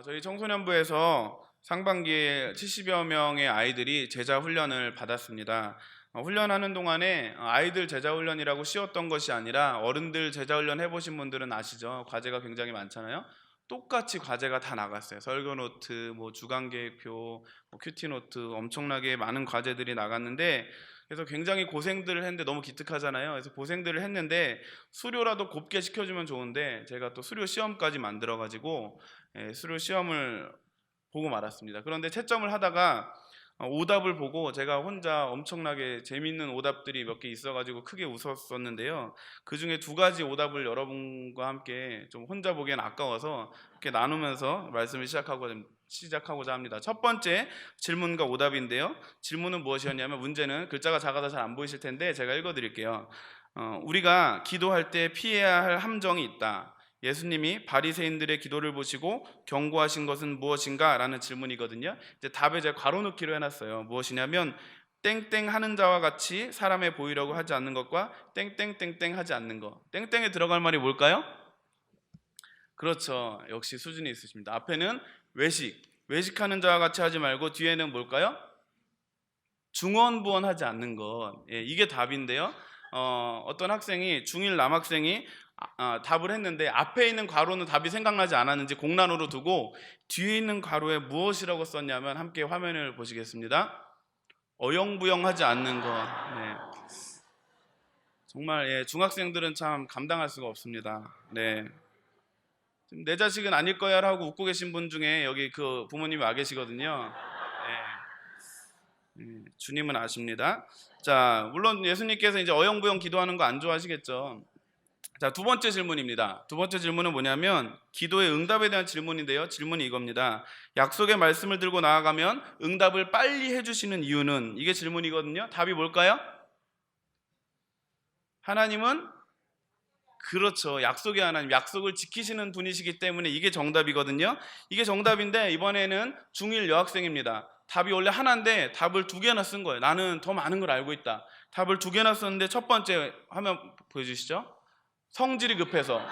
저희 청소년부에서 상반기에 70여 명의 아이들이 제자 훈련을 받았습니다. 훈련하는 동안에 아이들 제자 훈련이라고 쉬웠던 것이 아니라 어른들 제자 훈련 해보신 분들은 아시죠? 과제가 굉장히 많잖아요. 똑같이 과제가 다 나갔어요. 설교 노트, 주간 계획표, 큐티 노트, 엄청나게 많은 과제들이 나갔는데, 그래서 굉장히 고생들을 했는데 너무 기특하잖아요. 그래서 고생들을 했는데 수료라도 곱게 시켜주면 좋은데 제가 또 수료 시험까지 만들어가지고 수료 시험을 보고 말았습니다. 그런데 채점을 하다가 오답을 보고 제가 혼자 엄청나게 재밌는 오답들이 몇 개 있어가지고 크게 웃었었는데요. 그 중에 두 가지 오답을 여러분과 함께 좀 혼자 보기엔 아까워서 이렇게 나누면서 말씀을 시작하고자 합니다. 첫 번째 질문과 오답인데요. 질문은 무엇이었냐면, 문제는 글자가 작아서 잘 안 보이실 텐데 제가 읽어드릴게요. 우리가 기도할 때 피해야 할 함정이 있다. 예수님이 바리새인들의 기도를 보시고 경고하신 것은 무엇인가? 라는 질문이거든요. 이제 답에 제가 괄호 넣기로 해놨어요. 무엇이냐면, 땡땡 하는 자와 같이 사람에 보이려고 하지 않는 것과 땡땡땡땡 하지 않는 것. 땡땡에 들어갈 말이 뭘까요? 그렇죠. 역시 수준이 있으십니다. 앞에는 외식하는 자와 같이 하지 말고 뒤에는 뭘까요? 중언부언하지 않는 것. 이게 답인데요. 어떤 학생이, 중1 남학생이 답을 했는데 앞에 있는 괄호는 답이 생각나지 않았는지 공란으로 두고 뒤에 있는 괄호에 무엇이라고 썼냐면, 함께 화면을 보시겠습니다. 어영부영하지 않는 것. 네. 정말 중학생들은 참 감당할 수가 없습니다. 네. 내 자식은 아닐 거야 라고 웃고 계신 분 중에 여기 그 부모님이 와 계시거든요. 주님은 아십니다. 자, 물론 예수님께서 이제 어영부영 기도하는 거 안 좋아하시겠죠. 자, 두 번째 질문입니다. 두 번째 질문은 뭐냐면 기도의 응답에 대한 질문인데요. 질문이 이겁니다. 약속의 말씀을 들고 나아가면 응답을 빨리 해주시는 이유는? 이게 질문이거든요. 답이 뭘까요? 하나님은, 그렇죠, 약속의 하나님, 약속을 지키시는 분이시기 때문에 이게 정답이거든요. 이게 정답인데 이번에는 중1 여학생입니다. 답이 원래 하나인데 답을 두 개나 쓴 거예요. 나는 더 많은 걸 알고 있다. 답을 두 개나 썼는데 첫 번째 화면 보여주시죠. 성질이 급해서,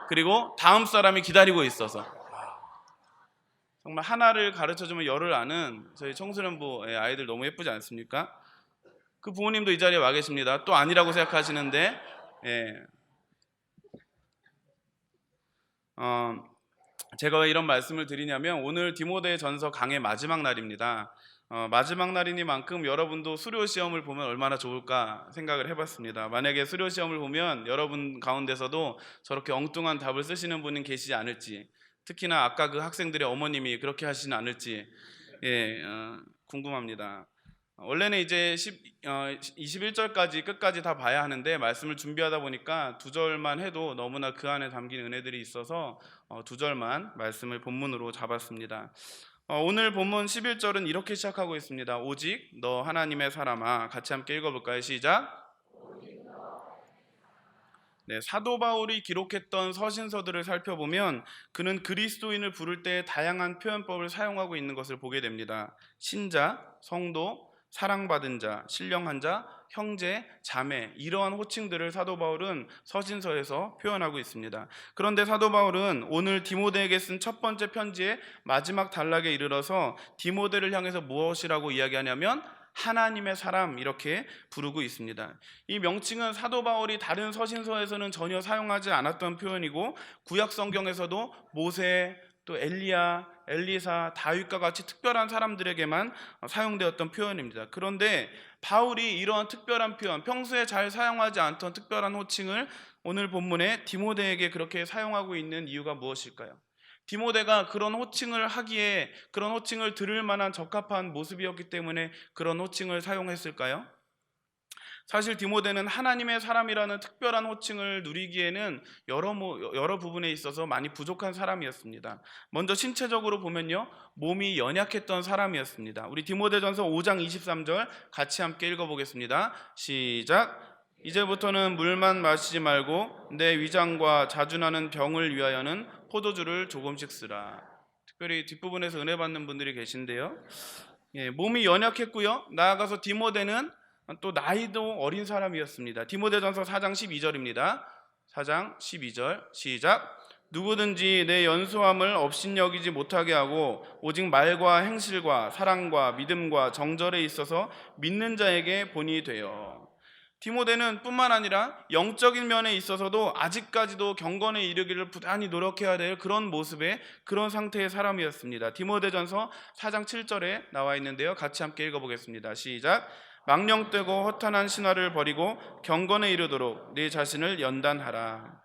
그리고 다음 사람이 기다리고 있어서. 정말 하나를 가르쳐주면 열을 아는 저희 청소년부 아이들 너무 예쁘지 않습니까? 그 부모님도 이 자리에 와 계십니다. 또 아니라고 생각하시는데, 제가 왜 이런 말씀을 드리냐면, 오늘 디모데전서 강의 마지막 날입니다. 마지막 날이니만큼 여러분도 수료 시험을 보면 얼마나 좋을까 생각을 해봤습니다. 만약에 수료 시험을 보면 여러분 가운데서도 저렇게 엉뚱한 답을 쓰시는 분은 계시지 않을지, 특히나 아까 그 학생들의 어머님이 그렇게 하시진 않을지 궁금합니다. 원래는 이제 21절까지 끝까지 다 봐야 하는데 말씀을 준비하다 보니까 두 절만 해도 너무나 그 안에 담긴 은혜들이 있어서 두 절만 말씀을 본문으로 잡았습니다. 오늘 본문 11절은 이렇게 시작하고 있습니다. 오직 너 하나님의 사람아. 같이 함께 읽어볼까요? 시작. 네, 사도 바울이 기록했던 서신서들을 살펴보면 그는 그리스도인을 부를 때 다양한 표현법을 사용하고 있는 것을 보게 됩니다. 신자, 성도, 사랑받은 자, 신령한 자, 형제, 자매, 이러한 호칭들을 사도 바울은 서신서에서 표현하고 있습니다. 그런데 사도 바울은 오늘 디모데에게 쓴 첫 번째 편지의 마지막 단락에 이르러서 디모데를 향해서 무엇이라고 이야기하냐면 하나님의 사람, 이렇게 부르고 있습니다. 이 명칭은 사도 바울이 다른 서신서에서는 전혀 사용하지 않았던 표현이고, 구약 성경에서도 모세, 또 엘리야, 엘리사, 다윗과 같이 특별한 사람들에게만 사용되었던 표현입니다. 그런데 바울이 이러한 특별한 표현, 평소에 잘 사용하지 않던 특별한 호칭을 오늘 본문에 디모데에게 그렇게 사용하고 있는 이유가 무엇일까요? 디모데가 그런 호칭을 하기에, 그런 호칭을 들을 만한 적합한 모습이었기 때문에 그런 호칭을 사용했을까요? 사실 디모데는 하나님의 사람이라는 특별한 호칭을 누리기에는 여러 부분에 있어서 많이 부족한 사람이었습니다. 먼저 신체적으로 보면요, 몸이 연약했던 사람이었습니다. 우리 디모데전서 5장 23절 같이 함께 읽어보겠습니다. 시작. 이제부터는 물만 마시지 말고 내 위장과 자주 나는 병을 위하여는 포도주를 조금씩 쓰라. 특별히 뒷부분에서 은혜 받는 분들이 계신데요, 몸이 연약했고요, 나아가서 디모데는 또 나이도 어린 사람이었습니다. 디모데전서 4장 12절입니다. 4장 12절 시작. 누구든지 내 연소함을 업신여기지 못하게 하고 오직 말과 행실과 사랑과 믿음과 정절에 있어서 믿는 자에게 본이 되어. 디모데는 뿐만 아니라 영적인 면에 있어서도 아직까지도 경건에 이르기를 부단히 노력해야 될 그런 모습의 그런 상태의 사람이었습니다. 디모데전서 4장 7절에 나와 있는데요, 같이 함께 읽어보겠습니다. 시작. 망령되고 허탄한 신화를 버리고 경건에 이르도록 네 자신을 연단하라.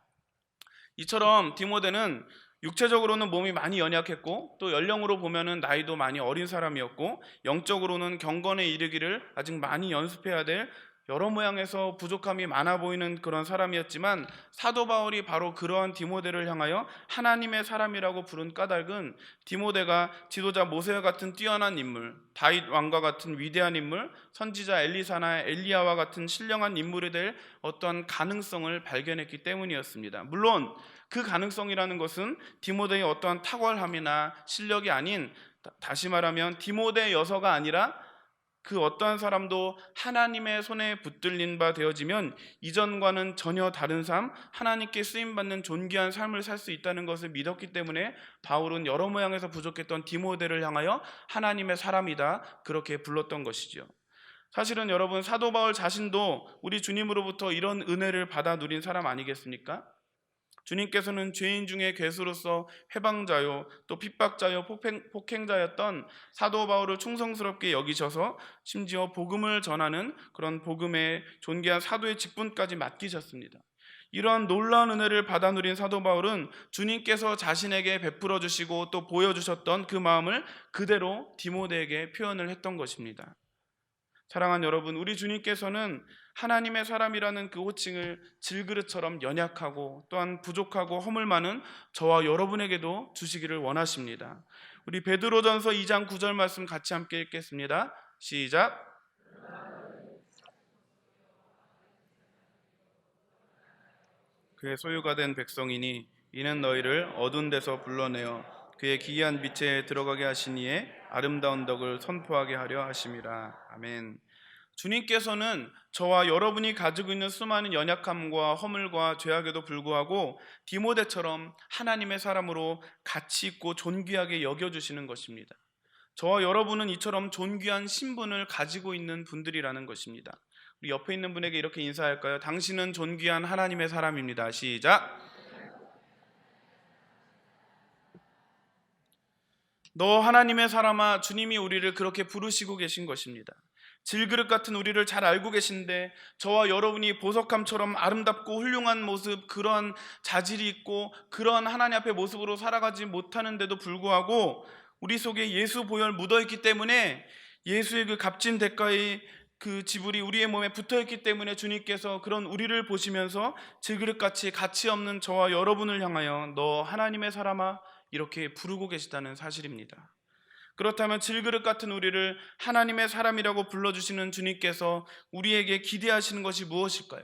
이처럼 디모데는 육체적으로는 몸이 많이 연약했고 또 연령으로 보면은 나이도 많이 어린 사람이었고 영적으로는 경건에 이르기를 아직 많이 연습해야 될 여러 모양에서 부족함이 많아 보이는 그런 사람이었지만, 사도 바울이 바로 그러한 디모데를 향하여 하나님의 사람이라고 부른 까닭은 디모데가 지도자 모세와 같은 뛰어난 인물, 다윗 왕과 같은 위대한 인물, 선지자 엘리사나 엘리야와 같은 신령한 인물이 될 어떠한 가능성을 발견했기 때문이었습니다. 물론 그 가능성이라는 것은 디모데의 어떠한 탁월함이나 실력이 아닌, 다시 말하면 디모데여서가 아니라 그 어떠한 사람도 하나님의 손에 붙들린 바 되어지면 이전과는 전혀 다른 삶, 하나님께 쓰임받는 존귀한 삶을 살 수 있다는 것을 믿었기 때문에 바울은 여러 모양에서 부족했던 디모데를 향하여 하나님의 사람이다, 그렇게 불렀던 것이죠. 사실은 여러분, 사도 바울 자신도 우리 주님으로부터 이런 은혜를 받아 누린 사람 아니겠습니까? 주님께서는 죄인 중에 괴수로서 해방자요 또 핍박자요 폭행자였던 사도 바울을 충성스럽게 여기셔서 심지어 복음을 전하는 그런 복음의 존귀한 사도의 직분까지 맡기셨습니다. 이러한 놀라운 은혜를 받아 누린 사도 바울은 주님께서 자신에게 베풀어 주시고 또 보여주셨던 그 마음을 그대로 디모데에게 표현을 했던 것입니다. 사랑하는 여러분, 우리 주님께서는 하나님의 사람이라는 그 호칭을 질그릇처럼 연약하고 또한 부족하고 허물 많은 저와 여러분에게도 주시기를 원하십니다. 우리 베드로전서 2장 9절 말씀 같이 함께 읽겠습니다. 시작. 그의 소유가 된 백성이니 이는 너희를 어두운 데서 불러내어 그의 기이한 빛에 들어가게 하시니에 아름다운 덕을 선포하게 하려 하심이라. 아멘. 주님께서는 저와 여러분이 가지고 있는 수많은 연약함과 허물과 죄악에도 불구하고 디모데처럼 하나님의 사람으로 가치 있고 존귀하게 여겨주시는 것입니다. 저와 여러분은 이처럼 존귀한 신분을 가지고 있는 분들이라는 것입니다. 우리 옆에 있는 분에게 이렇게 인사할까요? 당신은 존귀한 하나님의 사람입니다. 시작. 너 하나님의 사람아, 주님이 우리를 그렇게 부르시고 계신 것입니다. 질그릇 같은 우리를 잘 알고 계신데 저와 여러분이 보석함처럼 아름답고 훌륭한 모습, 그러한 자질이 있고 그러한 하나님 앞의 모습으로 살아가지 못하는데도 불구하고 우리 속에 예수 보혈 묻어있기 때문에, 예수의 그 값진 대가의 그 지불이 우리의 몸에 붙어있기 때문에 주님께서 그런 우리를 보시면서 질그릇같이 가치 없는 저와 여러분을 향하여 너 하나님의 사람아 이렇게 부르고 계시다는 사실입니다. 그렇다면 질그릇 같은 우리를 하나님의 사람이라고 불러주시는 주님께서 우리에게 기대하시는 것이 무엇일까요?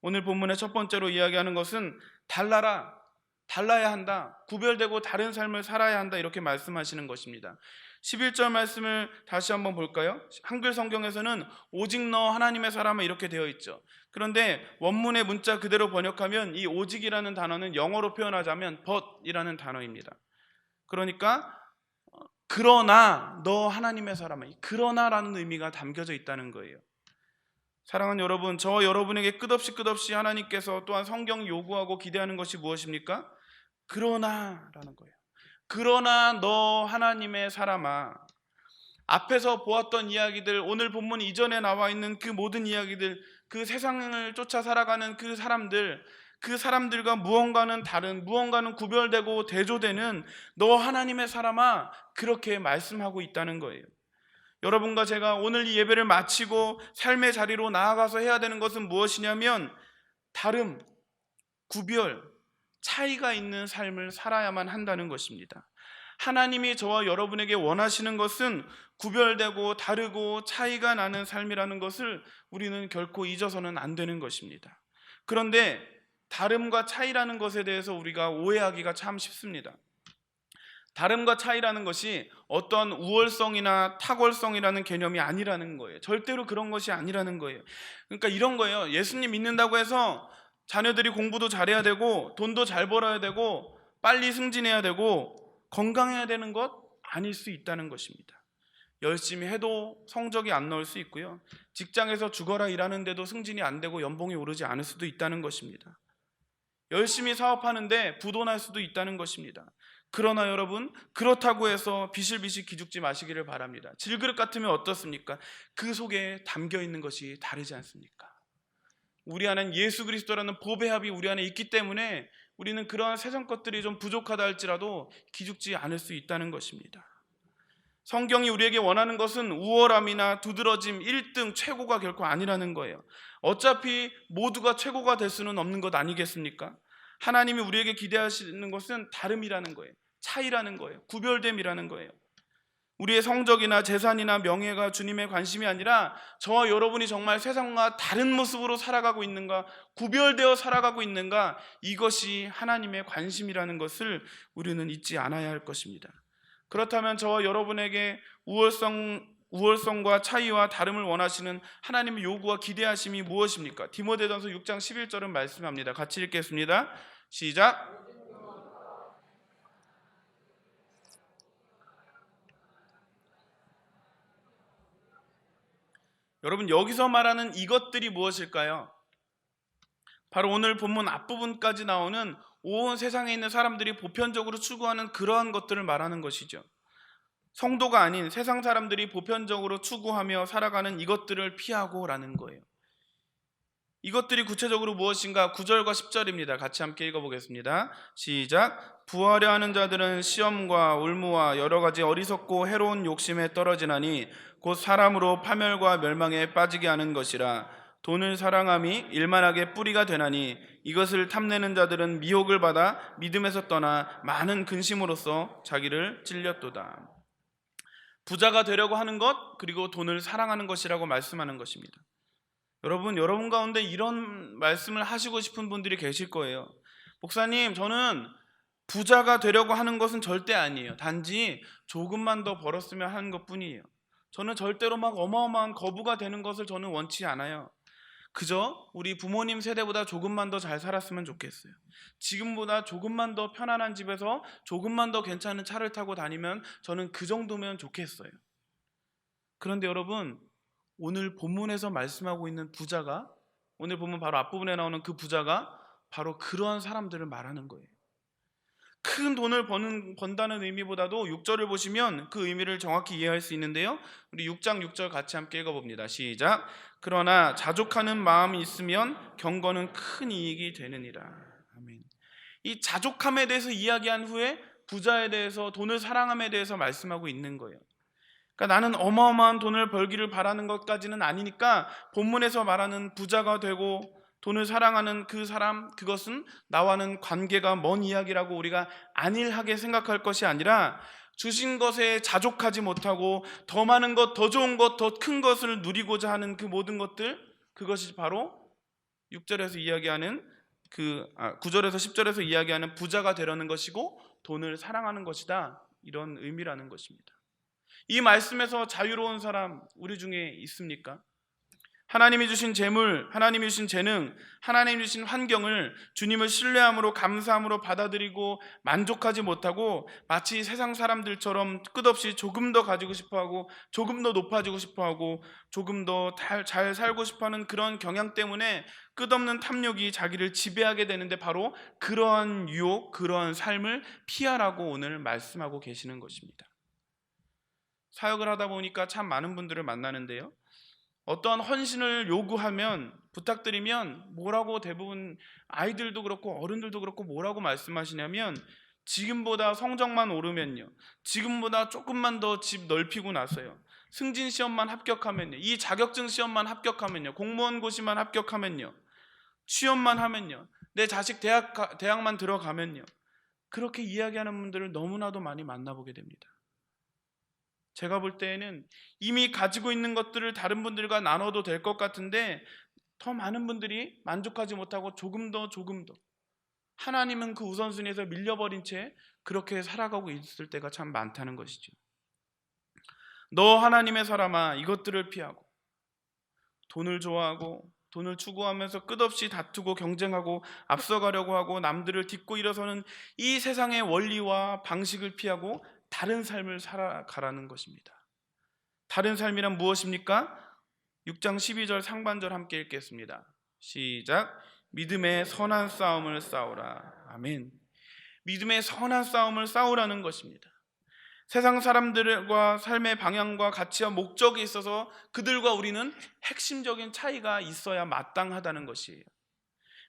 오늘 본문의 첫 번째로 이야기하는 것은 달라야 한다, 구별되고 다른 삶을 살아야 한다, 이렇게 말씀하시는 것입니다. 11절 말씀을 다시 한번 볼까요? 한글 성경에서는 오직 너 하나님의 사람아 이렇게 되어 있죠. 그런데 원문의 문자 그대로 번역하면 이 오직이라는 단어는 영어로 표현하자면 but이라는 단어입니다. 그러니까 그러나 너 하나님의 사람아, 그러나라는 의미가 담겨져 있다는 거예요. 사랑하는 여러분, 저와 여러분에게 끝없이 하나님께서 또한 성경이 요구하고 기대하는 것이 무엇입니까? 그러나라는 거예요. 그러나 너 하나님의 사람아. 앞에서 보았던 이야기들, 오늘 본문 이전에 나와 있는 그 모든 이야기들, 그 세상을 쫓아 살아가는 그 사람들과 무언가는 다른, 무언가는 구별되고 대조되는 너 하나님의 사람아, 그렇게 말씀하고 있다는 거예요. 여러분과 제가 오늘 이 예배를 마치고 삶의 자리로 나아가서 해야 되는 것은 무엇이냐면 다름, 구별, 차이가 있는 삶을 살아야만 한다는 것입니다. 하나님이 저와 여러분에게 원하시는 것은 구별되고 다르고 차이가 나는 삶이라는 것을 우리는 결코 잊어서는 안 되는 것입니다. 그런데 다름과 차이라는 것에 대해서 우리가 오해하기가 참 쉽습니다. 다름과 차이라는 것이 어떤 우월성이나 탁월성이라는 개념이 아니라는 거예요. 절대로 그런 것이 아니라는 거예요. 그러니까 이런 거예요. 예수님 믿는다고 해서 자녀들이 공부도 잘해야 되고 돈도 잘 벌어야 되고 빨리 승진해야 되고 건강해야 되는 것 아닐 수 있다는 것입니다. 열심히 해도 성적이 안 나올 수 있고요. 직장에서 죽어라 일하는데도 승진이 안 되고 연봉이 오르지 않을 수도 있다는 것입니다. 열심히 사업하는데 부도날 수도 있다는 것입니다. 그러나 여러분, 그렇다고 해서 비실비실 기죽지 마시기를 바랍니다. 질그릇 같으면 어떻습니까? 그 속에 담겨 있는 것이 다르지 않습니까? 우리 안엔 예수 그리스도라는 보배합이 우리 안에 있기 때문에 우리는 그러한 세상 것들이 좀 부족하다 할지라도 기죽지 않을 수 있다는 것입니다. 성경이 우리에게 원하는 것은 우월함이나 두드러짐, 1등, 최고가 결코 아니라는 거예요. 어차피 모두가 최고가 될 수는 없는 것 아니겠습니까? 하나님이 우리에게 기대하시는 것은 다름이라는 거예요. 차이라는 거예요. 구별됨이라는 거예요. 우리의 성적이나 재산이나 명예가 주님의 관심이 아니라 저와 여러분이 정말 세상과 다른 모습으로 살아가고 있는가, 구별되어 살아가고 있는가, 이것이 하나님의 관심이라는 것을 우리는 잊지 않아야 할 것입니다. 그렇다면 저와 여러분에게 우월성과 차이와 다름을 원하시는 하나님의 요구와 기대하심이 무엇입니까? 디모데전서 6장 11절은 말씀합니다. 같이 읽겠습니다. 시작. 여러분, 여기서 말하는 이것들이 무엇일까요? 바로 오늘 본문 앞부분까지 나오는 온 세상에 있는 사람들이 보편적으로 추구하는 그러한 것들을 말하는 것이죠. 성도가 아닌 세상 사람들이 보편적으로 추구하며 살아가는 이것들을 피하고 라는 거예요. 이것들이 구체적으로 무엇인가? 9절과 10절입니다. 같이 함께 읽어보겠습니다. 시작. 부하려 하는 자들은 시험과 올무와 여러 가지 어리석고 해로운 욕심에 떨어지나니 곧 사람으로 파멸과 멸망에 빠지게 하는 것이라. 돈을 사랑함이 일만하게 뿌리가 되나니 이것을 탐내는 자들은 미혹을 받아 믿음에서 떠나 많은 근심으로써 자기를 찔렸도다. 부자가 되려고 하는 것, 그리고 돈을 사랑하는 것이라고 말씀하는 것입니다. 여러분 가운데 이런 말씀을 하시고 싶은 분들이 계실 거예요. 목사님, 저는 부자가 되려고 하는 것은 절대 아니에요. 단지 조금만 더 벌었으면 하는 것뿐이에요. 저는 절대로 막 어마어마한 거부가 되는 것을 저는 원치 않아요. 그저 우리 부모님 세대보다 조금만 더 잘 살았으면 좋겠어요. 지금보다 조금만 더 편안한 집에서 조금만 더 괜찮은 차를 타고 다니면 저는 그 정도면 좋겠어요. 그런데 여러분, 오늘 본문에서 말씀하고 있는 부자가, 오늘 본문 바로 앞부분에 나오는 그 부자가 바로 그러한 사람들을 말하는 거예요. 큰 돈을 번다는 의미보다도 6절을 보시면 그 의미를 정확히 이해할 수 있는데요. 우리 6장 6절 같이 함께 읽어봅니다. 시작. 그러나 자족하는 마음이 있으면 경건은 큰 이익이 되느니라. 아멘. 이 자족함에 대해서 이야기한 후에 부자에 대해서, 돈을 사랑함에 대해서 말씀하고 있는 거예요. 그러니까 나는 어마어마한 돈을 벌기를 바라는 것까지는 아니니까 본문에서 말하는 부자가 되고 돈을 사랑하는 그 사람, 그것은 나와는 관계가 먼 이야기라고 우리가 안일하게 생각할 것이 아니라 주신 것에 자족하지 못하고 더 많은 것, 더 좋은 것, 더 큰 것을 누리고자 하는 그 모든 것들, 그것이 바로 6절에서 이야기하는 9절에서 10절에서 이야기하는 부자가 되려는 것이고 돈을 사랑하는 것이다, 이런 의미라는 것입니다. 이 말씀에서 자유로운 사람 우리 중에 있습니까? 하나님이 주신 재물, 하나님이 주신 재능, 하나님이 주신 환경을 주님을 신뢰함으로, 감사함으로 받아들이고 만족하지 못하고 마치 세상 사람들처럼 끝없이 조금 더 가지고 싶어하고 조금 더 높아지고 싶어하고 조금 더 잘 살고 싶어하는 그런 경향 때문에 끝없는 탐욕이 자기를 지배하게 되는데, 바로 그러한 유혹, 그러한 삶을 피하라고 오늘 말씀하고 계시는 것입니다. 사역을 하다 보니까 참 많은 분들을 만나는데요, 어떠한 헌신을 요구하면, 부탁드리면 뭐라고 대부분 아이들도 그렇고 어른들도 그렇고 뭐라고 말씀하시냐면, 지금보다 성적만 오르면요, 지금보다 조금만 더 집 넓히고 나서요, 승진 시험만 합격하면요, 이 자격증 시험만 합격하면요, 공무원 고시만 합격하면요, 취업만 하면요, 내 자식 대학만 들어가면요, 그렇게 이야기하는 분들을 너무나도 많이 만나보게 됩니다. 제가 볼 때에는 이미 가지고 있는 것들을 다른 분들과 나눠도 될 것 같은데 더 많은 분들이 만족하지 못하고 조금 더 하나님은 그 우선순위에서 밀려버린 채 그렇게 살아가고 있을 때가 참 많다는 것이죠. 너 하나님의 사람아, 이것들을 피하고 돈을 좋아하고 돈을 추구하면서 끝없이 다투고 경쟁하고 앞서가려고 하고 남들을 딛고 일어서는 이 세상의 원리와 방식을 피하고 다른 삶을 살아가라는 것입니다. 다른 삶이란 무엇입니까? 6장 12절 상반절 함께 읽겠습니다. 시작. 믿음의 선한 싸움을 싸우라. 아멘. 믿음의 선한 싸움을 싸우라는 것입니다. 세상 사람들과 삶의 방향과 가치와 목적에 있어서 그들과 우리는 핵심적인 차이가 있어야 마땅하다는 것이에요.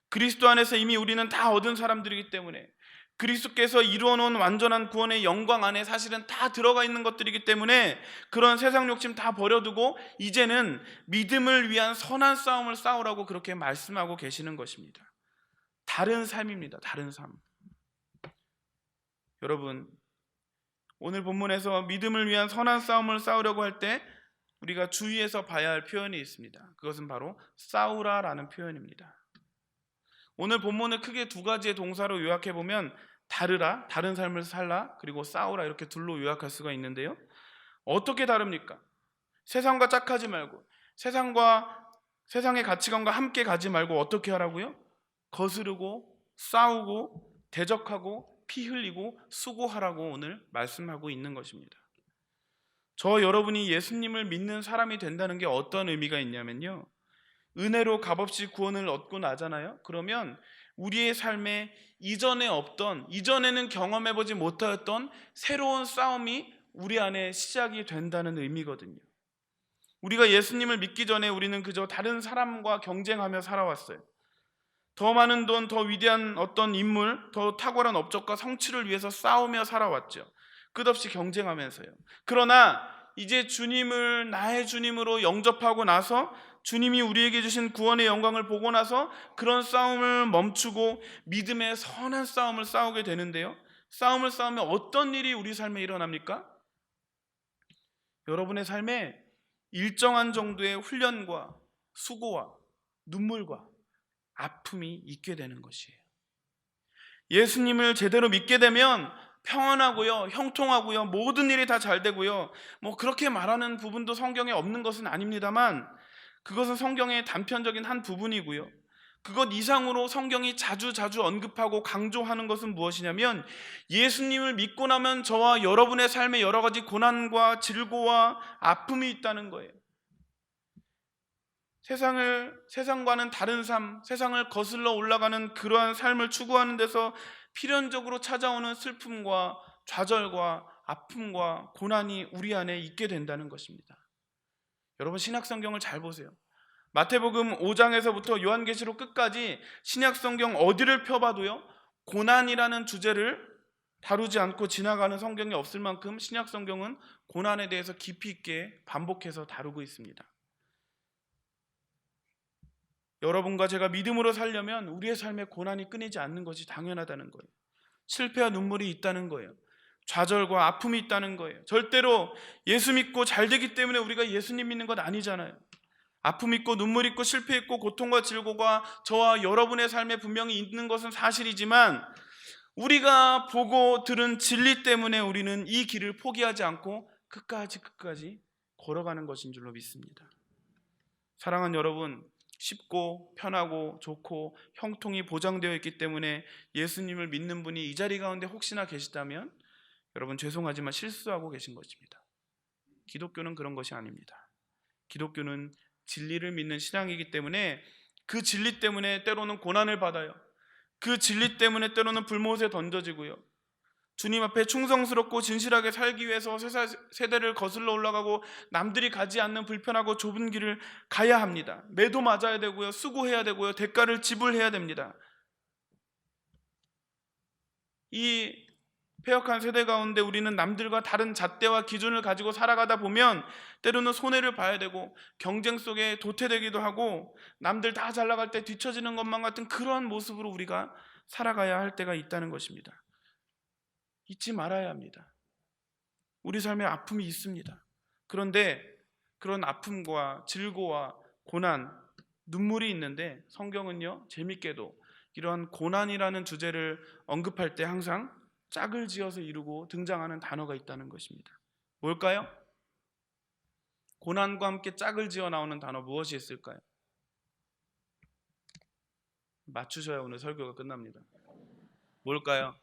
그리스도 안에서 이미 우리는 다 얻은 사람들이기 때문에, 그리스도께서 이루어 놓은 완전한 구원의 영광 안에 사실은 다 들어가 있는 것들이기 때문에 그런 세상 욕심 다 버려두고 이제는 믿음을 위한 선한 싸움을 싸우라고 그렇게 말씀하고 계시는 것입니다. 다른 삶입니다. 다른 삶. 여러분, 오늘 본문에서 믿음을 위한 선한 싸움을 싸우려고 할 때 우리가 주의해서 봐야 할 표현이 있습니다. 그것은 바로 싸우라라는 표현입니다. 오늘 본문을 크게 두 가지의 동사로 요약해 보면 다르라, 다른 삶을 살라, 그리고 싸우라, 이렇게 둘로 요약할 수가 있는데요. 어떻게 다릅니까? 세상과 짝하지 말고, 세상의 가치관과 함께 가지 말고 어떻게 하라고요? 거스르고 싸우고 대적하고 피 흘리고 수고하라고 오늘 말씀하고 있는 것입니다. 저 여러분이 예수님을 믿는 사람이 된다는 게 어떤 의미가 있냐면요, 은혜로 값없이 구원을 얻고 나잖아요. 그러면 우리의 삶에 이전에 없던, 이전에는 경험해보지 못하였던 새로운 싸움이 우리 안에 시작이 된다는 의미거든요. 우리가 예수님을 믿기 전에 우리는 그저 다른 사람과 경쟁하며 살아왔어요. 더 많은 돈, 더 위대한 어떤 인물, 더 탁월한 업적과 성취를 위해서 싸우며 살아왔죠. 끝없이 경쟁하면서요. 그러나 이제 주님을 나의 주님으로 영접하고 나서 주님이 우리에게 주신 구원의 영광을 보고 나서 그런 싸움을 멈추고 믿음의 선한 싸움을 싸우게 되는데요. 싸움을 싸우면 어떤 일이 우리 삶에 일어납니까? 여러분의 삶에 일정한 정도의 훈련과 수고와 눈물과 아픔이 있게 되는 것이에요. 예수님을 제대로 믿게 되면 평안하고요, 형통하고요, 모든 일이 다 잘 되고요, 그렇게 말하는 부분도 성경에 없는 것은 아닙니다만 그것은 성경의 단편적인 한 부분이고요. 그것 이상으로 성경이 자주 언급하고 강조하는 것은 무엇이냐면 예수님을 믿고 나면 저와 여러분의 삶에 여러 가지 고난과 질고와 아픔이 있다는 거예요. 세상과는 다른 삶, 세상을 거슬러 올라가는 그러한 삶을 추구하는 데서 필연적으로 찾아오는 슬픔과 좌절과 아픔과 고난이 우리 안에 있게 된다는 것입니다. 여러분, 신약성경을 잘 보세요. 마태복음 5장에서부터 요한계시록 끝까지 신약성경 어디를 펴봐도요, 고난이라는 주제를 다루지 않고 지나가는 성경이 없을 만큼 신약성경은 고난에 대해서 깊이 있게 반복해서 다루고 있습니다. 여러분과 제가 믿음으로 살려면 우리의 삶에 고난이 끊이지 않는 것이 당연하다는 거예요. 실패와 눈물이 있다는 거예요. 좌절과 아픔이 있다는 거예요. 절대로 예수 믿고 잘 되기 때문에 우리가 예수님 믿는 것 아니잖아요. 아픔 있고 눈물 있고 실패 있고 고통과 질고가 저와 여러분의 삶에 분명히 있는 것은 사실이지만 우리가 보고 들은 진리 때문에 우리는 이 길을 포기하지 않고 끝까지 걸어가는 것인 줄로 믿습니다. 사랑하는 여러분, 쉽고 편하고 좋고 형통이 보장되어 있기 때문에 예수님을 믿는 분이 이 자리 가운데 혹시나 계시다면 여러분, 죄송하지만 실수하고 계신 것입니다. 기독교는 그런 것이 아닙니다. 기독교는 진리를 믿는 신앙이기 때문에 그 진리 때문에 때로는 고난을 받아요. 그 진리 때문에 때로는 불못에 던져지고요, 주님 앞에 충성스럽고 진실하게 살기 위해서 세대를 거슬러 올라가고 남들이 가지 않는 불편하고 좁은 길을 가야 합니다. 매도 맞아야 되고요, 수고해야 되고요, 대가를 지불해야 됩니다. 이 폐역한 세대 가운데 우리는 남들과 다른 잣대와 기준을 가지고 살아가다 보면 때로는 손해를 봐야 되고 경쟁 속에 도태되기도 하고 남들 다 잘 나갈 때 뒤처지는 것만 같은 그러한 모습으로 우리가 살아가야 할 때가 있다는 것입니다. 잊지 말아야 합니다. 우리 삶에 아픔이 있습니다. 그런데 그런 아픔과 질고와 고난, 눈물이 있는데 성경은요, 재밌게도 이러한 고난이라는 주제를 언급할 때 항상 짝을 지어서 이루고 등장하는 단어가 있다는 것입니다. 뭘까요? 고난과 함께 짝을 지어 나오는 단어 무엇이 있을까요? 맞추셔야 오늘 설교가 끝납니다. 뭘까요?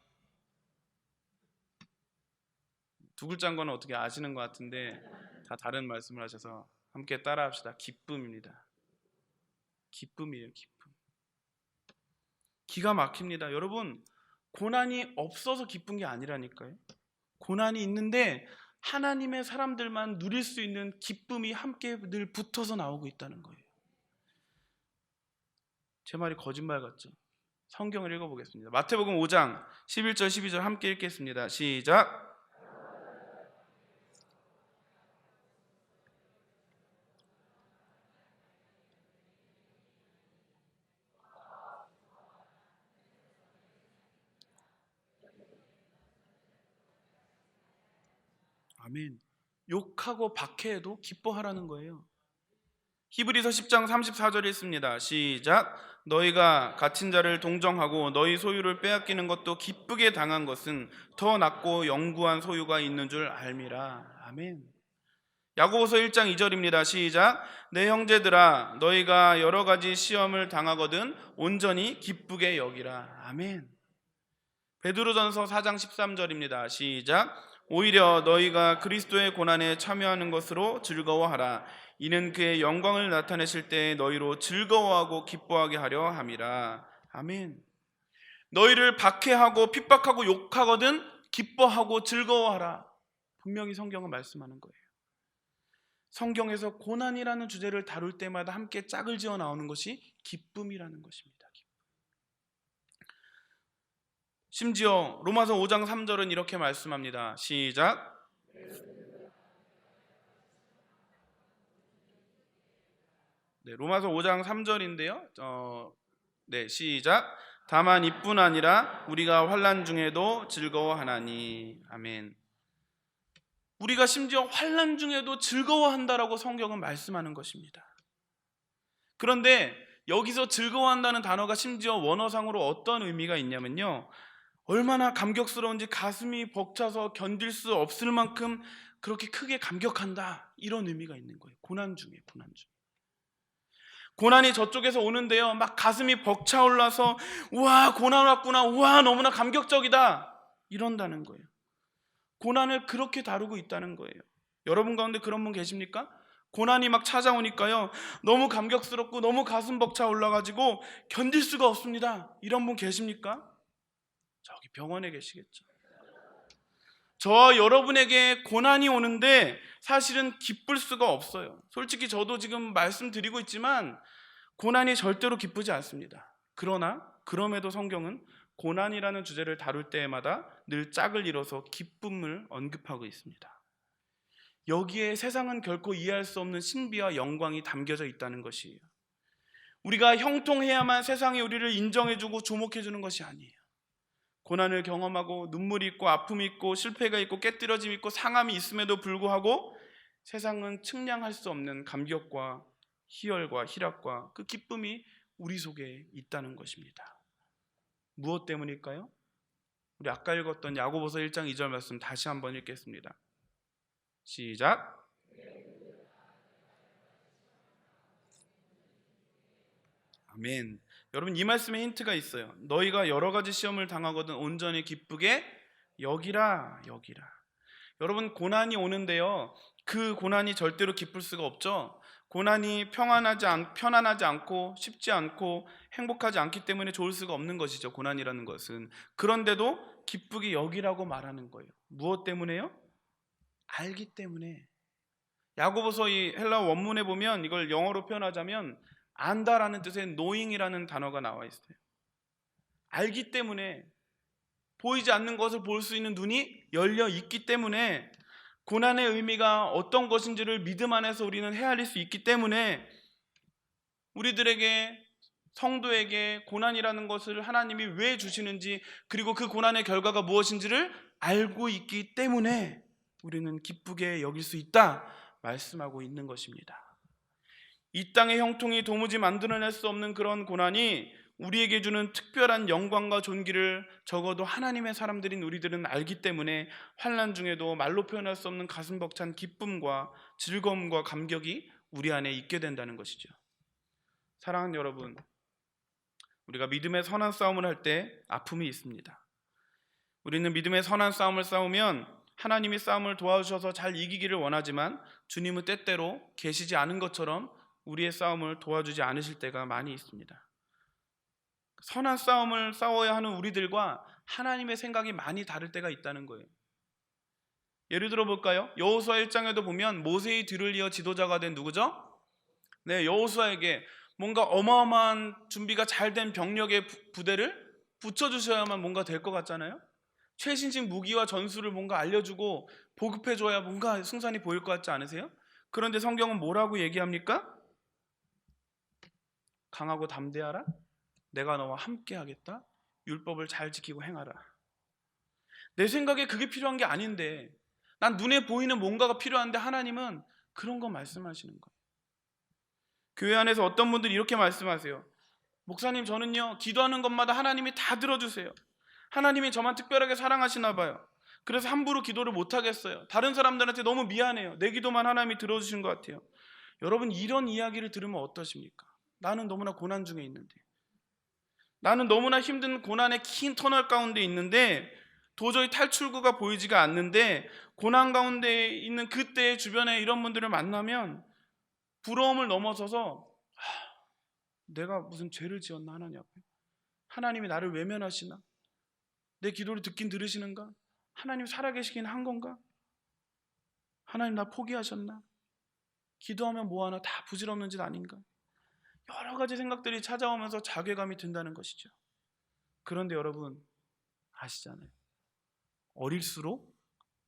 두 글자인 거는 어떻게 아시는 것 같은데 다 다른 말씀을 하셔서 함께 따라합시다. 기쁨입니다. 기쁨이에요, 기쁨. 기가 막힙니다. 여러분, 고난이 없어서 기쁜 게 아니라니까요. 고난이 있는데 하나님의 사람들만 누릴 수 있는 기쁨이 함께 늘 붙어서 나오고 있다는 거예요. 제 말이 거짓말 같죠? 성경을 읽어보겠습니다. 마태복음 5장 11절 12절 함께 읽겠습니다. 시작. 아멘. 욕하고 박해해도 기뻐하라는 거예요. 히브리서 10장 34절에 있습니다. 시작. 너희가 갇힌 자를 동정하고 너희 소유를 빼앗기는 것도 기쁘게 당한 것은 더 낫고 영구한 소유가 있는 줄 알미라. 아멘. 야고보서 1장 2절입니다. 시작. 내 형제들아 너희가 여러 가지 시험을 당하거든 온전히 기쁘게 여기라. 아멘. 베드로전서 4장 13절입니다. 시작. 오히려 너희가 그리스도의 고난에 참여하는 것으로 즐거워하라. 이는 그의 영광을 나타내실 때 너희로 즐거워하고 기뻐하게 하려 함이라. 아멘. 너희를 박해하고 핍박하고 욕하거든 기뻐하고 즐거워하라. 분명히 성경은 말씀하는 거예요. 성경에서 고난이라는 주제를 다룰 때마다 함께 짝을 지어 나오는 것이 기쁨이라는 것입니다. 심지어 로마서 5장 3절은 이렇게 말씀합니다. 시작. 네, 로마서 5장 3절인데요. 시작. 다만 이뿐 아니라 우리가 환난 중에도 즐거워하나니. 아멘. 우리가 심지어 환난 중에도 즐거워한다라고 성경은 말씀하는 것입니다. 그런데 여기서 즐거워한다는 단어가 심지어 원어상으로 어떤 의미가 있냐면요, 얼마나 감격스러운지 가슴이 벅차서 견딜 수 없을 만큼 그렇게 크게 감격한다, 이런 의미가 있는 거예요. 고난 중에. 고난이 저쪽에서 오는데요, 막 가슴이 벅차올라서 우와 고난 왔구나, 우와 너무나 감격적이다, 이런다는 거예요. 고난을 그렇게 다루고 있다는 거예요. 여러분 가운데 그런 분 계십니까? 고난이 막 찾아오니까요, 너무 감격스럽고 너무 가슴 벅차 올라가지고 견딜 수가 없습니다, 이런 분 계십니까? 저기 병원에 계시겠죠. 저와 여러분에게 고난이 오는데 사실은 기쁠 수가 없어요. 솔직히 저도 지금 말씀드리고 있지만 고난이 절대로 기쁘지 않습니다. 그러나 그럼에도 성경은 고난이라는 주제를 다룰 때마다 늘 짝을 이뤄서 기쁨을 언급하고 있습니다. 여기에 세상은 결코 이해할 수 없는 신비와 영광이 담겨져 있다는 것이에요. 우리가 형통해야만 세상이 우리를 인정해주고 주목해주는 것이 아니에요. 고난을 경험하고 눈물이 있고 아픔이 있고 실패가 있고 깨뜨려짐이 있고 상함이 있음에도 불구하고 세상은 측량할 수 없는 감격과 희열과 희락과 그 기쁨이 우리 속에 있다는 것입니다. 무엇 때문일까요? 우리 아까 읽었던 야고보서 1장 2절 말씀 다시 한번 읽겠습니다. 시작. 아멘. 여러분, 이 말씀에 힌트가 있어요. 너희가 여러 가지 시험을 당하거든 온전히 기쁘게 여기라. 여러분, 고난이 오는데요, 그 고난이 절대로 기쁠 수가 없죠. 고난이 편안하지 않고 쉽지 않고 행복하지 않기 때문에 좋을 수가 없는 것이죠, 고난이라는 것은. 그런데도 기쁘게 여기라고 말하는 거예요. 무엇 때문에요? 알기 때문에. 야고보서 이 헬라어 원문에 보면 이걸 영어로 표현하자면 안다라는 뜻의 knowing이라는 단어가 나와 있어요. 알기 때문에, 보이지 않는 것을 볼 수 있는 눈이 열려 있기 때문에, 고난의 의미가 어떤 것인지를 믿음 안에서 우리는 헤아릴 수 있기 때문에, 우리들에게, 성도에게 고난이라는 것을 하나님이 왜 주시는지, 그리고 그 고난의 결과가 무엇인지를 알고 있기 때문에 우리는 기쁘게 여길 수 있다 말씀하고 있는 것입니다. 이 땅의 형통이 도무지 만들어낼 수 없는 그런 고난이 우리에게 주는 특별한 영광과 존귀를 적어도 하나님의 사람들인 우리들은 알기 때문에 환난 중에도 말로 표현할 수 없는 가슴 벅찬 기쁨과 즐거움과 감격이 우리 안에 있게 된다는 것이죠. 사랑하는 여러분, 우리가 믿음의 선한 싸움을 할 때 아픔이 있습니다. 우리는 믿음의 선한 싸움을 싸우면 하나님이 싸움을 도와주셔서 잘 이기기를 원하지만 주님은 때때로 계시지 않은 것처럼 우리의 싸움을 도와주지 않으실 때가 많이 있습니다. 선한 싸움을 싸워야 하는 우리들과 하나님의 생각이 많이 다를 때가 있다는 거예요. 예를 들어 볼까요? 여호수아 1장에도 보면 모세의 뒤를 이어 지도자가 된 누구죠? 네, 여호수아에게 뭔가 어마어마한 준비가 잘 된 병력의 부대를 붙여주셔야만 뭔가 될 것 같잖아요. 최신식 무기와 전술을 뭔가 알려주고 보급해줘야 뭔가 승산이 보일 것 같지 않으세요? 그런데 성경은 뭐라고 얘기합니까? 강하고 담대하라. 내가 너와 함께 하겠다. 율법을 잘 지키고 행하라. 내 생각에 그게 필요한 게 아닌데, 난 눈에 보이는 뭔가가 필요한데 하나님은 그런 거 말씀하시는 거예요. 교회 안에서 어떤 분들이 이렇게 말씀하세요. 목사님, 저는요 기도하는 것마다 하나님이 다 들어주세요. 하나님이 저만 특별하게 사랑하시나 봐요. 그래서 함부로 기도를 못 하겠어요. 다른 사람들한테 너무 미안해요. 내 기도만 하나님이 들어주신 것 같아요. 여러분, 이런 이야기를 들으면 어떠십니까? 나는 너무나 고난 중에 있는데, 나는 너무나 힘든 고난의 긴 터널 가운데 있는데 도저히 탈출구가 보이지가 않는데, 고난 가운데 있는 그때의 주변에 이런 분들을 만나면 부러움을 넘어서서 내가 무슨 죄를 지었나 하나님 앞에? 하나님이 나를 외면하시나? 내 기도를 듣긴 들으시는가? 하나님 살아계시긴 한 건가? 하나님 나 포기하셨나? 기도하면 뭐하나 다 부질없는 짓 아닌가? 여러 가지 생각들이 찾아오면서 자괴감이 든다는 것이죠. 그런데 여러분 아시잖아요. 어릴수록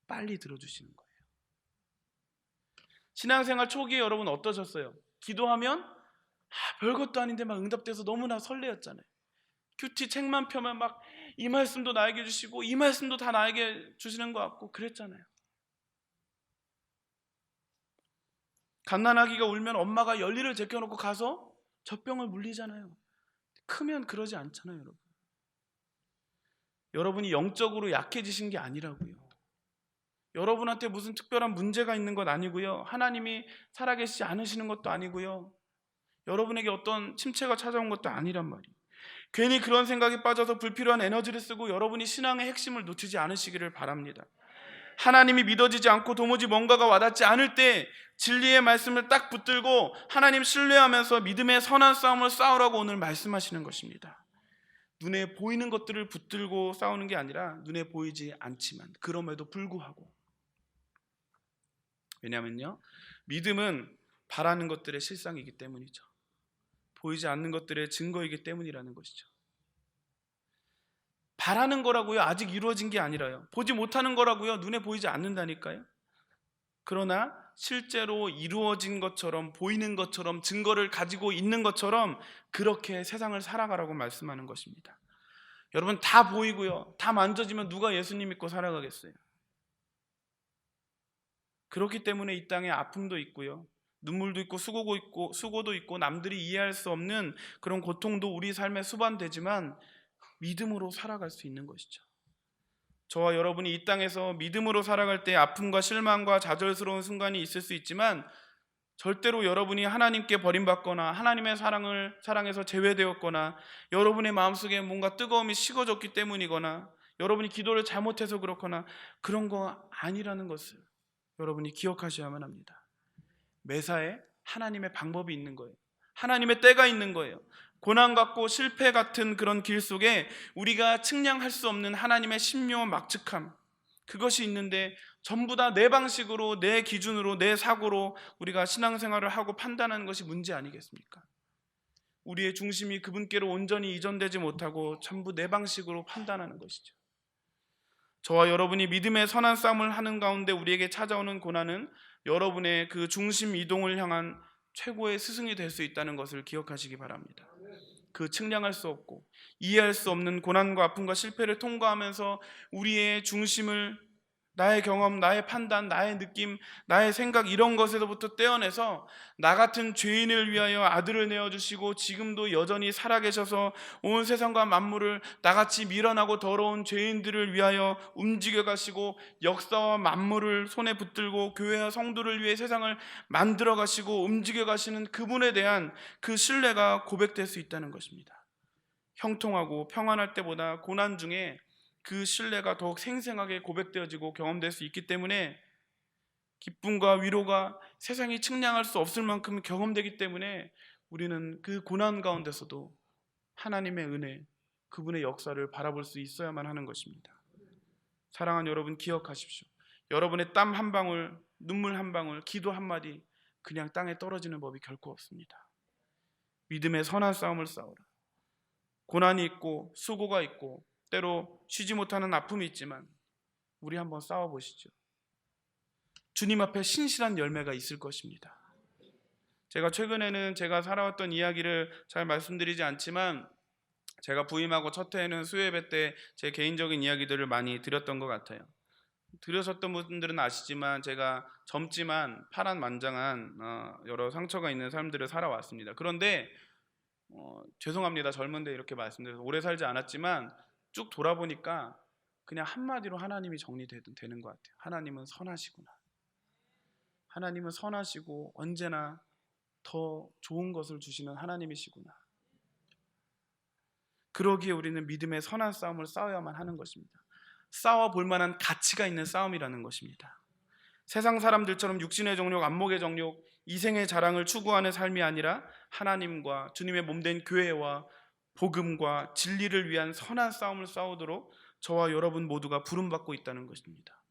빨리 들어주시는 거예요. 신앙생활 초기에 여러분 어떠셨어요? 기도하면 별것도 아닌데 막 응답돼서 너무나 설레었잖아요. 큐티 책만 펴면 막 이 말씀도 나에게 주시고 이 말씀도 다 나에게 주시는 것 같고 그랬잖아요. 갓난아기가 울면 엄마가 열리를 제껴놓고 가서 젖병을 물리잖아요. 크면 그러지 않잖아요, 여러분. 여러분이 영적으로 약해지신 게 아니라고요. 여러분한테 무슨 특별한 문제가 있는 것 아니고요. 하나님이 살아계시지 않으시는 것도 아니고요. 여러분에게 어떤 침체가 찾아온 것도 아니란 말이에요. 괜히 그런 생각에 빠져서 불필요한 에너지를 쓰고 여러분이 신앙의 핵심을 놓치지 않으시기를 바랍니다. 하나님이 믿어지지 않고 도무지 뭔가가 와닿지 않을 때 진리의 말씀을 딱 붙들고 하나님 신뢰하면서 믿음의 선한 싸움을 싸우라고 오늘 말씀하시는 것입니다. 눈에 보이는 것들을 붙들고 싸우는 게 아니라 눈에 보이지 않지만 그럼에도 불구하고, 왜냐하면요 믿음은 바라는 것들의 실상이기 때문이죠. 보이지 않는 것들의 증거이기 때문이라는 것이죠. 바라는 거라고요 아직 이루어진 게 아니라요. 보지 못하는 거라고요 눈에 보이지 않는다니까요. 그러나 실제로 이루어진 것처럼 보이는 것처럼 증거를 가지고 있는 것처럼 그렇게 세상을 살아가라고 말씀하는 것입니다. 여러분 다 보이고요 다 만져지면 누가 예수님 믿고 살아가겠어요? 그렇기 때문에 이 땅에 아픔도 있고요 눈물도 있고 수고도 있고 남들이 이해할 수 없는 그런 고통도 우리 삶에 수반되지만 믿음으로 살아갈 수 있는 것이죠. 저와 여러분이 이 땅에서 믿음으로 살아갈 때 아픔과 실망과 좌절스러운 순간이 있을 수 있지만 절대로 여러분이 하나님께 버림받거나 하나님의 사랑에서 제외되었거나 여러분의 마음속에 뭔가 뜨거움이 식어졌기 때문이거나 여러분이 기도를 잘못해서 그렇거나 그런 거 아니라는 것을 여러분이 기억하셔야만 합니다. 매사에 하나님의 방법이 있는 거예요. 하나님의 때가 있는 거예요. 고난 같고 실패 같은 그런 길 속에 우리가 측량할 수 없는 하나님의 신묘한 막측함, 그것이 있는데 전부 다 내 방식으로 내 기준으로 내 사고로 우리가 신앙생활을 하고 판단하는 것이 문제 아니겠습니까? 우리의 중심이 그분께로 온전히 이전되지 못하고 전부 내 방식으로 판단하는 것이죠. 저와 여러분이 믿음의 선한 싸움을 하는 가운데 우리에게 찾아오는 고난은 여러분의 그 중심 이동을 향한 최고의 스승이 될 수 있다는 것을 기억하시기 바랍니다. 그 측량할 수 없고 이해할 수 없는 고난과 아픔과 실패를 통과하면서 우리의 중심을 나의 경험, 나의 판단, 나의 느낌, 나의 생각 이런 것에서부터 떼어내서 나 같은 죄인을 위하여 아들을 내어주시고 지금도 여전히 살아계셔서 온 세상과 만물을 나같이 미련하고 더러운 죄인들을 위하여 움직여 가시고 역사와 만물을 손에 붙들고 교회와 성도를 위해 세상을 만들어 가시고 움직여 가시는 그분에 대한 그 신뢰가 고백될 수 있다는 것입니다. 형통하고 평안할 때보다 고난 중에 그 신뢰가 더욱 생생하게 고백되어지고 경험될 수 있기 때문에, 기쁨과 위로가 세상이 측량할 수 없을 만큼 경험되기 때문에 우리는 그 고난 가운데서도 하나님의 은혜, 그분의 역사를 바라볼 수 있어야만 하는 것입니다. 사랑하는 여러분, 기억하십시오. 여러분의 땀 한 방울, 눈물 한 방울, 기도 한 마디 그냥 땅에 떨어지는 법이 결코 없습니다. 믿음의 선한 싸움을 싸우라. 고난이 있고 수고가 있고 때로 쉬지 못하는 아픔이 있지만 우리 한번 싸워보시죠. 주님 앞에 신실한 열매가 있을 것입니다. 제가 최근에는 제가 살아왔던 이야기를 잘 말씀드리지 않지만, 제가 부임하고 첫 해에는 수요예배 때 제 개인적인 이야기들을 많이 드렸던 것 같아요. 들으셨던 분들은 아시지만 제가 젊지만 파란만장한 여러 상처가 있는 삶들을 살아왔습니다. 그런데 죄송합니다. 젊은데 이렇게 말씀드려서 오래 살지 않았지만 쭉 돌아보니까 그냥 한마디로 하나님이 정리되는 것 같아요. 하나님은 선하시구나. 하나님은 선하시고 언제나 더 좋은 것을 주시는 하나님이시구나. 그러기에 우리는 믿음의 선한 싸움을 싸워야만 하는 것입니다. 싸워볼 만한 가치가 있는 싸움이라는 것입니다. 세상 사람들처럼 육신의 정욕, 안목의 정욕, 이생의 자랑을 추구하는 삶이 아니라 하나님과 주님의 몸된 교회와 복음과 진리를 위한 선한 싸움을 싸우도록 저와 여러분 모두가 부름받고 있다는 것입니다.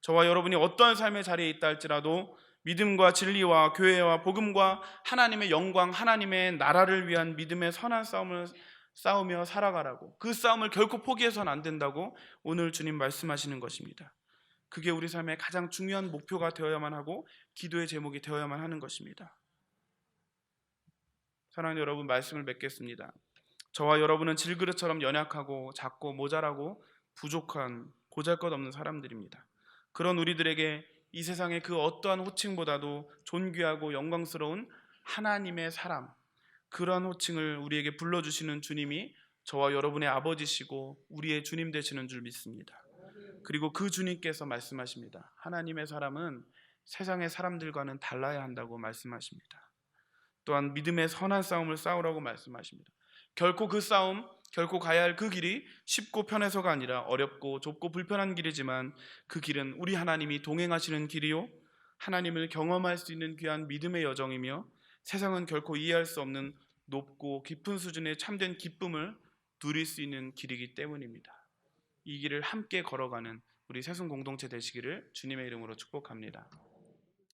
저와 여러분이 어떠한 삶의 자리에 있다 할지라도 믿음과 진리와 교회와 복음과 하나님의 영광, 하나님의 나라를 위한 믿음의 선한 싸움을 싸우며 살아가라고, 그 싸움을 결코 포기해서는 안 된다고 오늘 주님 말씀하시는 것입니다. 그게 우리 삶의 가장 중요한 목표가 되어야만 하고 기도의 제목이 되어야만 하는 것입니다. 사랑하는 여러분, 말씀을 맺겠습니다. 저와 여러분은 질그릇처럼 연약하고 작고 모자라고 부족한 보잘것없는 사람들입니다. 그런 우리들에게 이 세상의 그 어떠한 호칭보다도 존귀하고 영광스러운 하나님의 사람, 그런 호칭을 우리에게 불러주시는 주님이 저와 여러분의 아버지시고 우리의 주님 되시는 줄 믿습니다. 그리고 그 주님께서 말씀하십니다. 하나님의 사람은 세상의 사람들과는 달라야 한다고 말씀하십니다. 또한 믿음의 선한 싸움을 싸우라고 말씀하십니다. 결코 그 싸움, 결코 가야 할 그 길이 쉽고 편해서가 아니라 어렵고 좁고 불편한 길이지만 그 길은 우리 하나님이 동행하시는 길이요, 하나님을 경험할 수 있는 귀한 믿음의 여정이며 세상은 결코 이해할 수 없는 높고 깊은 수준의 참된 기쁨을 누릴 수 있는 길이기 때문입니다. 이 길을 함께 걸어가는 우리 새순 공동체 되시기를 주님의 이름으로 축복합니다.